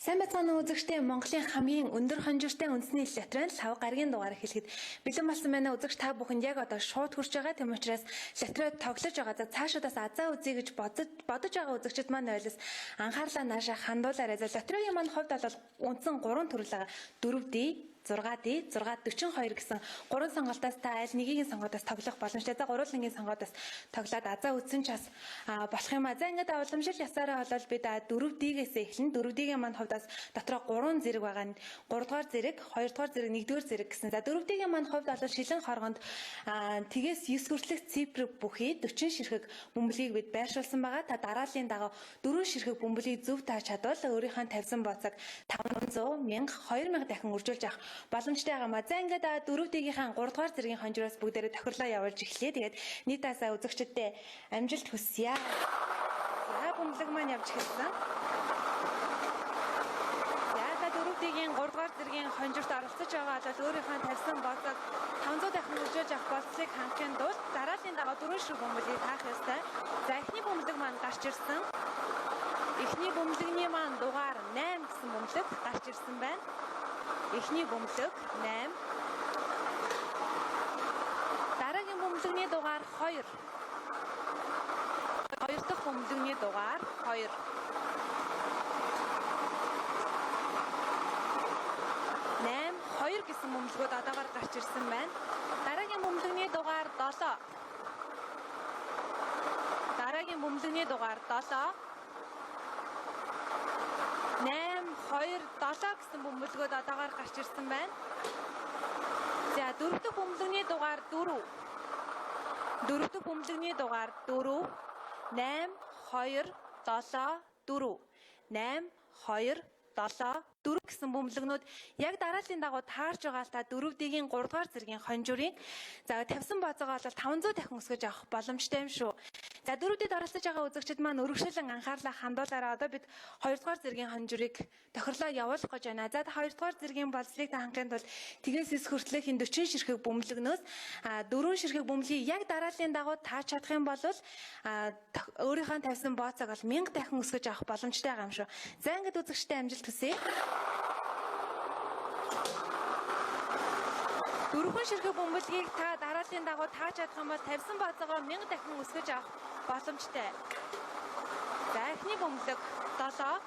Сайн байцгаана уу үзэгчдээ, Монголын хамгийн өндөр хонжиртай үндэсний лотерейн 5 гарагийн дугаар эхлэхэд бэлэн болсон байна. Үзэгч та бүхэнд яг одоо шууд хүрч байгаа. Тэм учраас лотерейд тоглож байгаа. За цаашаадаас азаа үзье гэж бодож байгаа үзэгчд маань ойлс анхаарлаа наашаа хандуулаарай. За лотерейн маань хувьд бол үндсэн 3 төрөл байгаа. 4D 6D 642 гэсэн 3 сонголтоос та аль нэгийг сонгоод тоглох боломжтой. За гурвангийн сонгоод тоглоод азаа үзсэн ч бас болох юм а. За ингээд уламжил ясаараа болол бид 4D-гээс эхлэн 4D-ийн маань хувьдаас дотроо 3 зэрэг байгаа. 3 дугаар зэрэг, 2 дугаар зэрэг, 1 дугаар зэрэг гэсэн. За 4D-ийн маань хувьд бол шилэн хоргонд тгээс 9 хүртэлх цифр бүхий 40 ширхэг бөмбөлийг бид байршуулсан байгаа. Та дарааллын дагуу 4 ширхэг бөмбөлийг зөв тааж чадвал өөрийнхөө тавьсан боцог 500, 1000, 2000 дахин үржүүлж авах боломжтой байгаа. За ингээд 4D-ийн 3 дугаар зэргийн хонжроос бүгдээрээ тохирлоо явуулж эхлэе. Тэгээд нийт асаа үзэгчдэд амжилт хүсье. За бөмбөлөг маань явж эхэлсэн. За 4D-ийн 3 дугаар зэргийн хонжирт оролцож байгаа бол өөрийнхөө тавьсан боцог 500 дахин үржүүлж авах болцлыг хангахын тулд дарааллын дагуу 4 ширхэг бөмбөлийг таах ёстой. За эхний бөмбөлөг маань гарч ирсэн. Эхний бөмбөлөгний маань дугаар 8 гэсэн бөмбөлөг гарч ирсэн байна. Эхний бөмбөлөг 8. Дараагийн бөмбөлөгний дугаар 2. Хоёр дахь бөмбөлөгний дугаар 2. Хоёр гэсэн бөмбөлгүүд одоогоор гарч ирсэн байна. Дараагийн бөмбөлөгний дугаар 7. Дараагийн бөмбөлөгний дугаар 7. 8, 2, 7 гэсэн бөмбөлгүүд одоогоор гарч ирсэн байна. За дөрөв дэх бөмбөлөгний дугаар 4. Дөрөв дэх бөмбөлөгний дугаар 4. 8, 2, 7, 4. 8, 2, 7, 4 гэсэн бөмбөлгнүүд яг дарааллын дагуу таарж байгаа л та 4D-ийн 3 дугаар зэргийн хонжирыг за тавьсан боцоогоо бол 500 дахин өсгөж авах боломжтой юм шүү. За 4D-д оролцож байгаа үзэгчид маань өргөжлөн анхаарлаа хандуулаарай. Одоо бид 2 дугаар зэргийн хонжирыг тохирлоо явуулах гэж байна. За 2 дугаар зэргийн болцлыг хангахын тулд тгээс 9 хүртэлх энэ 40 ширхэг бөмбөлгнөөс 4 ширхэг бөмбөлийг яг дарааллын дагуу тааж чадах юм бол өөрийнхөө тавьсан боцоог бол 1000 дахин өсгөж авах боломжтой байгаа юм шүү. За ингээд үзэгчтэй амжилт хүсье. Дөрвөн ширхэг бөмбөлгийг та дарааллын дагуу тааж чадах юм бол тавьсан боцоогоо 1000 дахин өсгөж авах боломжтой. За эхний бөмбөлөг 7.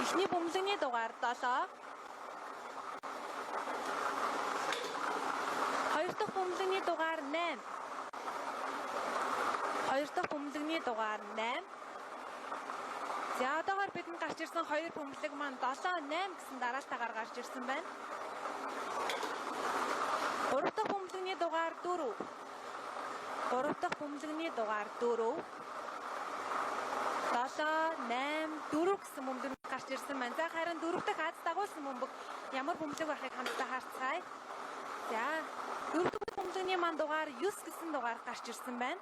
Эхний бөмбөлөгний дугаар 7. Хоёр дахь бөмбөлөгний дугаар 8. Хоёр дахь бөмбөлөгний дугаар 8. За одоогоор бидэнд гарч ирсэн 2 бөмбөлөг маань 7, 8 гэсэн дараалтаагаар гарч ирсэн байна. 3 дахь бөмбөлөгний дугаар 4. 3 дахь бөмбөлөгний дугаар 4. 7, 8, 4 гэсэн бөмбөлөг гарч ирсэн байна. За харин 4 дахь аз дагуулсан бөмбөг ямар бөмбөлөг байхыг хамтдаа харцгаая. За 4 дахь бөмбөлөгний маань дугаар 9 гэсэн дугаар гарч ирсэн байна.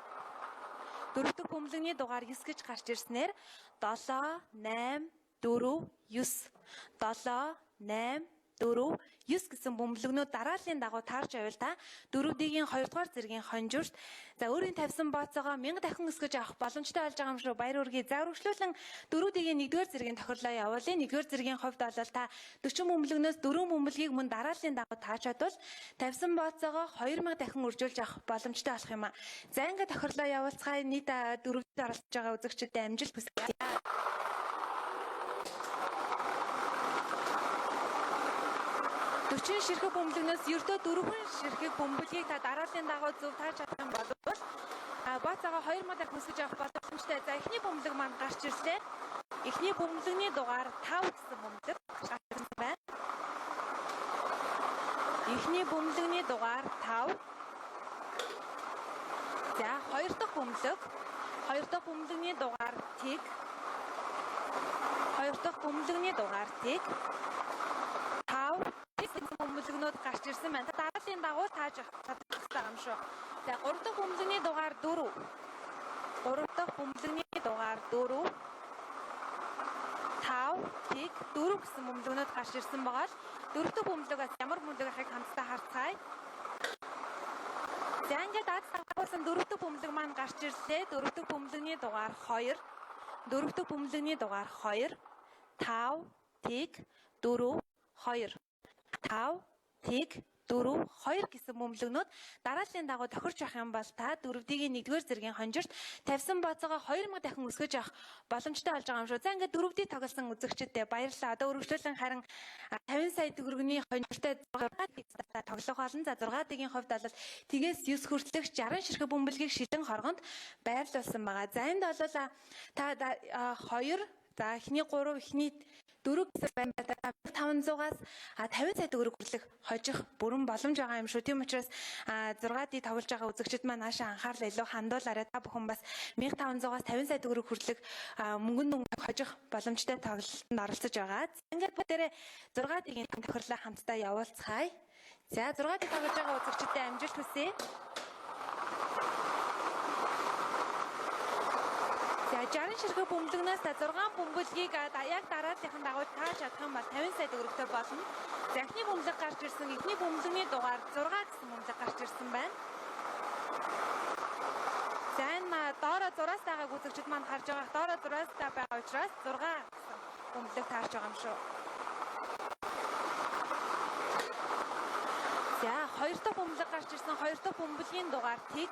4 дахь бөмбөлөгний дугаар 9 гэж гарч ирснээр 7, 8, 4, 9. 7, 8, 4, 9 гэсэн бөмбөлөгнүүд дарааллын дагуу таарч байвал та 4D-ийн 2 дугаар зэргийн хонжирт за өөрийн тавьсан боцоогоо 1000 дахин өсгөж авах боломжтой болж байгаа юм шүү. Баяр хүргэе. За үргэлжлүүлэн 4D-ийн 1 дугаар зэргийн тохирлоо явуулъя. 1 дугаар зэргийн хувьд бол та 40 бөмбөлөгнөөс 4 бөмбөлгийг мөн дарааллын дагуу тааж чадвал тавьсан боцоогоо 2000 дахин үржүүлж авах боломжтой болох юм а. За ингээд тохирлоо явуулцгаая. Нийт 4D-д оролцож байгаа үзэгчдэд амжилт хүсье. 40 ширхэг бөмбөлгнөөс ердөө 4 ширхэг бөмбөлгийг та дарааллын дагуу зөв тааж чадах юм бол боцоогоо 2000 дахин өсгөж авах боломжтой. За эхний бөмбөлөг маань гарч ирлээ. Эхний бөмбөлөгний дугаар 5 гэсэн бөмбөлөг гарч ирсэн байна. Эхний бөмбөлөгний дугаар 5. За хоёр дахь бөмбөлөг. Хоёр дахь бөмбөлөгний дугаар тэг. Хоёр дахь бөмбөлөгний дугаар тэг. 5 бөмбөлөгнүүд гарч ирсэн байна. Дарааллын дагуу тааж авах хэрэгтэй юм шүү. За 3 дахь бөмбөлөгний дугаар 4. 3 дахь бөмбөлөгний дугаар 4. 5, тэг 4 гэсэн бөмбөлгнүүд гарч ирсэн байгаа л 4 дахь бөмбөлгөөс ямар бөмбөлөг ахыг хамтдаа харцгаая. За ингээд аз тавхсан 4 дахь бөмбөлөг маань гарч ирлээ. 4 дахь бөмбөлөгний дугаар 2. 4 дахь бөмбөлөгний дугаар 2. 5, тэг 4, 2. 5, тэг 4, 2 гэсэн бөмбөлгнүүд дарааллын дагуу тохирч явах юм бол та 4-ийн 1-р зэргийн хонжирт тавьсан бооцоогоо 2000 дахин өсгөж авах боломжтой болж байгаа юм шүү. За ингээд 4-ийг тоглосон үзэгчдэд баярлалаа. Одоо үргэлжлүүлэн харин 50 сая төгрөгийн хонжиртой 6-ыг тоглох болно. За 6-ийн хувьд бол тгээс 9 хүртэлх 60 ширхэг бөмбөлгийг шилэн хоргонд байрлуулсан байгаа. За энд бол та 2, за эхний 3, эхний 4 гэсэн байна. 500-аас 50 сая төгрөг хүрлэх хожих бүрэн боломж байгаа юм шүү. Тийм учраас 6-ыг тоглож байгаа үзэгчид маань наашаа анхаарал илүү хандуулаарай. Та бүхэн бас 1500-аас 50 сая төгрөг хүрлэх мөнгөнд хожих боломжтой тоглолтод оролцож байгаа. Ингээд бүгдээрээ 6-ийн тохирлоо хамтдаа явуулцгаая. За 6-ыг тоглож байгаа үзэгчдэд амжилт хүсье. За 60 ширхэг бөмбөлгнөөс 6 бөмбөлгийг яг дарааллын дагуу тааж чадах юм бол 50 сая төгрөгтэй болно. За эхний бөмбөлөг гарч ирсэн. Эхний бөмбөлөгний дугаар 6 гэсэн бөмбөлөг гарч ирсэн байна. За энэ доороо 6-аас тагааг үзэгчид маань харж байгаа. Доороо 6-аас та байгаа учраас 6 гэсэн бөмбөлөг таарч байгаа юм шүү. За 2 дахь бөмбөлөг гарч ирсэн. 2 дахь бөмбөлгийн дугаар тэг.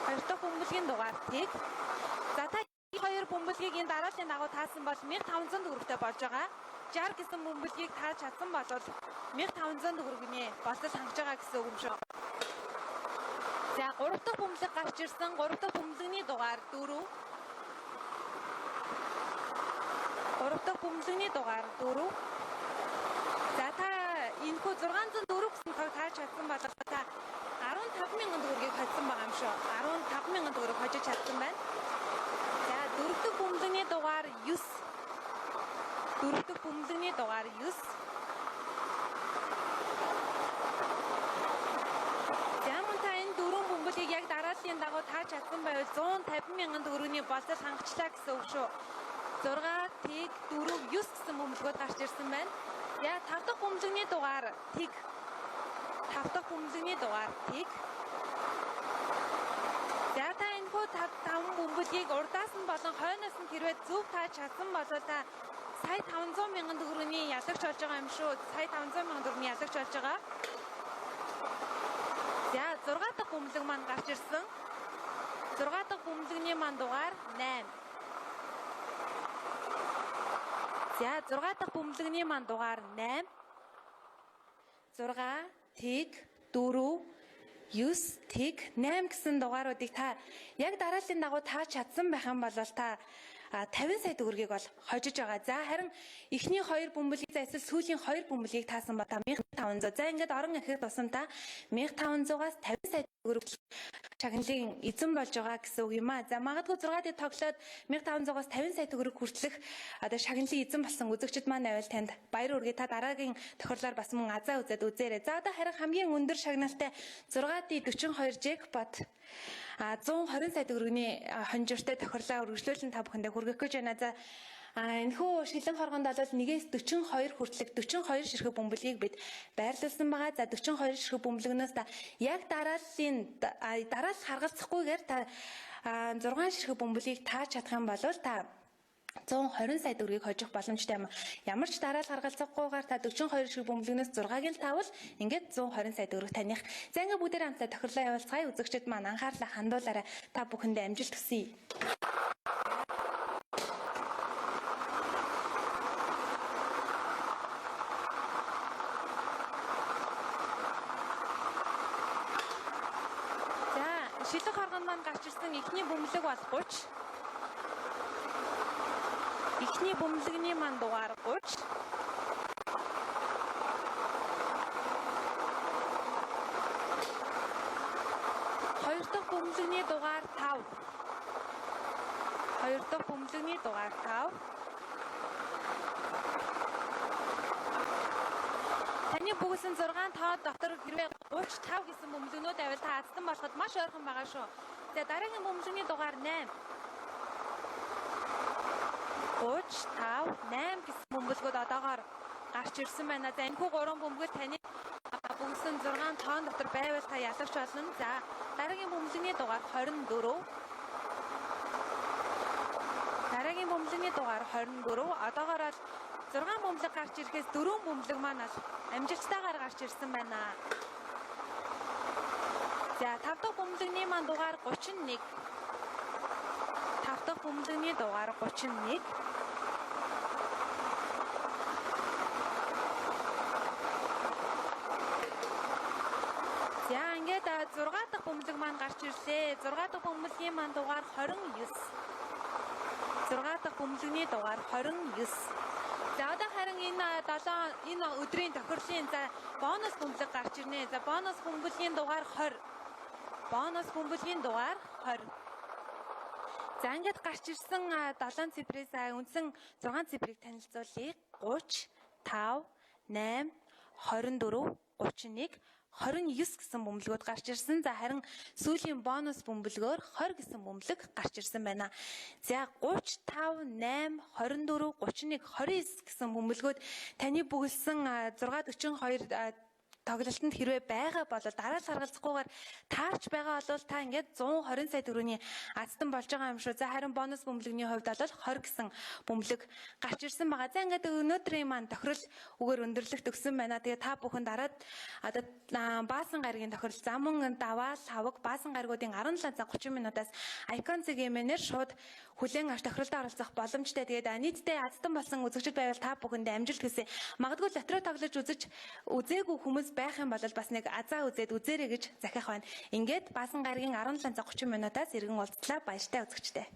2 дахь бөмбөлгийн дугаар тэг. За та 2 бөмбөлгийг энэ дарааллын дагуу таасан бол 1500 төгрөгтэй болж байгаа. 60 гэсэн бөмбөлгийг тааж чадсан бол 1500 төгрөгний болол хангаж байгаа гэсэн үг юм шүү. За 3 дахь бөмбөлөг гарч ирсэн. 3 дахь бөмбөлөгний дугаар 4. 3 дахь бөмбөлөгний дугаар 4. За та энэхүү 604 гэсэн тог тааж чадсан бол та 15,000 төгрөгийг хоцсон байгаа юм шүү. 15,000 төгрөг хожиж чадсан байна. За 4 дахь бөмбөлөгний дугаар 9. 4 дахь бөмбөлөгний дугаар 9. За мөн та энэ 4 бөмбөлгийг яг дарааллын дагуу тааж чадсан байвал 150,000 төгрөгийн болол хангачлаа гэсэн үг шүү. 6, тэг, 4, 9 гэсэн бөмбөлгүүд гарч ирсэн байна. За 5 дахь бөмбөлөгний дугаар тэг. 5 дахь бөмбөлөгний дугаар тэг. За та энэхүү 5 бөмбөлгийг урдаас нь болон хойноос нь хэрвээ зөв тааж чадсан бол та сая 500,000 төгрөгийн ялагч болж байгаа юм шүү. Сая 500,000 төгрөгийн ялагч болж байгаа. За 6 дахь бөмбөлөг маань гарч ирсэн. 6 дахь бөмбөлөгний маань дугаар 8. За 6 дахь бөмбөлөгний маань дугаар 8. 6, тэг, 4, 9, тэг, 8 гэсэн дугааруудыг та яг дарааллын дагуу тааж чадсан байх юм бол та 50 сая төгрөгийг бол хожиж байгаа. За харин эхний 2 бөмбөлийг за эсвэл сүүлийн 2 бөмбөлийг таасан ба та 1500. За ингээд орон ахих тусамдаа 1500-аас 50 сая төгрөг шагналын эзэн болж байгаа гэсэн үг юм аа. За магадгүй 6-ыг тоглоод 1500-аас 50 сая төгрөг хүртэлх одоо шагналын эзэн болсон үзэгчид маань байвал танд баяр хүргэе. Та дараагийн тохирлоор бас мөн азаа үзээд үзээрэй. За одоо харин хамгийн өндөр шагналтай 6-д 42 джекпот 120 сая төгрөгийн хонжиртой тохирлоо үргэлжлүүлэн та бүхэндээ хүргэх гэж байна. За энэхүү шилэн хоргонд бол 1-ээс 42 хүртэлх 42 ширхэг бөмбөлгийг бид байрлуулсан байгаа. За 42 ширхэг бөмбөлгнөөс та яг дараалал харгалзахгүйгээр та 6 ширхэг бөмбөлгийг тааж чадах юм бол та 120 сая төгрөгийг хожих боломжтой юм. Ямар ч дараалал харгалзахгүйгээр та 42 ширхэг бөмбөлгнөөс 6-ыг л таавал ингээд 120 сая төгрөг таних. За ингээд бүгдээр хамтдаа тохирлоо явуулцгаая. Үзэгчид маань анхаарлаа хандуулаарай. Та бүхэндээ амжилт хүсье. Шилэг хоргонд маань гарч ирсэн эхний бөмбөлөг бол 30. Эхний бөмбөлөгний маань дугаар 30. Хоёр дахь бөмбөлөгний дугаар 5. Хоёр дахь бөмбөлөгний дугаар 5. Таны Таны бүгсэн 6 тоо дотор хэрвээ 35 гэсэн бөмбөлгнүүд байвал та аздан болоход маш ойрхон байгаа шүү. За дараагийн бөмбөлгний дугаар 8. 35 8 гэсэн бөмбөлгүүд одоогоор гарч ирсэн байна. За энэхүү 3 бөмбөгөл таны бүгсэн 6 тоон дотор байвал та ялавч болно. За дараагийн бөмбөлгний дугаар 24. Дараагийн бөмбөлгний дугаар 24. Одоогоор л 6 бөмбөлөг гарч ирэхээс 4 бөмбөлөг маань бол амжилттайгаар гарч ирсэн байна. За 5 дахь бөмбөлөгний маань дугаар 31. 5 дахь бөмбөлөгний дугаар 31. За ингээд 6 дахь бөмбөлөг маань гарч ирлээ. 6 дахь бөмбөлгийн маань дугаар 29. 6 дахь бөмбөлөгний дугаар 29. За одоо харин энэ өдрийн тохирлын за бонус бөмбөлөг гарч ирнэ. За бонус бөмбөлгийн дугаар 20. Бонус бөмбөлгийн дугаар 20. За ингээд гарч ирсэн 7 цифрээс үндсэн 6 цифрыг танилцуулъя. 30, 5, 8, 24, 31, 29 гэсэн бөмбөлгүүд гарч ирсэн. За харин сүүлийн бонус бөмбөлгөөр 20 гэсэн бөмбөлөг гарч ирсэн байна. За 35, 8, 24, 31, 29 гэсэн бөмбөлгүүд таны бүгэлсэн 642 тоглолтод хэрвээ байгаа бол дараа нь харгалзахгүйгээр таарч байгаа бол та ингээд 120 сая төгрөгийн азтан болж байгаа юм шүү. За харин бонус бөмбөлөгний хувьд бол 20 гэсэн бөмбөлөг гарч ирсэн байгаа. За ингээд өнөөдрийн маань тохирол үгээр өндөрлөх төгсөн байна. Тэгээ та бүхэн дараад одоо баасан гаригийн тохирол замун даваал хаваг баасан гаригуудын 17 цаг 30 минутаас Icon CGM-ээр шууд хүлээн авч тохиролд оролцох боломжтой. Тэгээд нийтдээ азтан болсон үзэгчд байвал та бүхэндээ амжилт хүсье. Магадгүй лотерей тоглож үзээгүй хүмүүс байх юм бол бас нэг азаа үзээд үзээрэй гэж захиах байна. Ингээд баасан гаригийн 17 цаг 30 минутаас иргэн уулзлаа. Баяртай үзэгчтэй.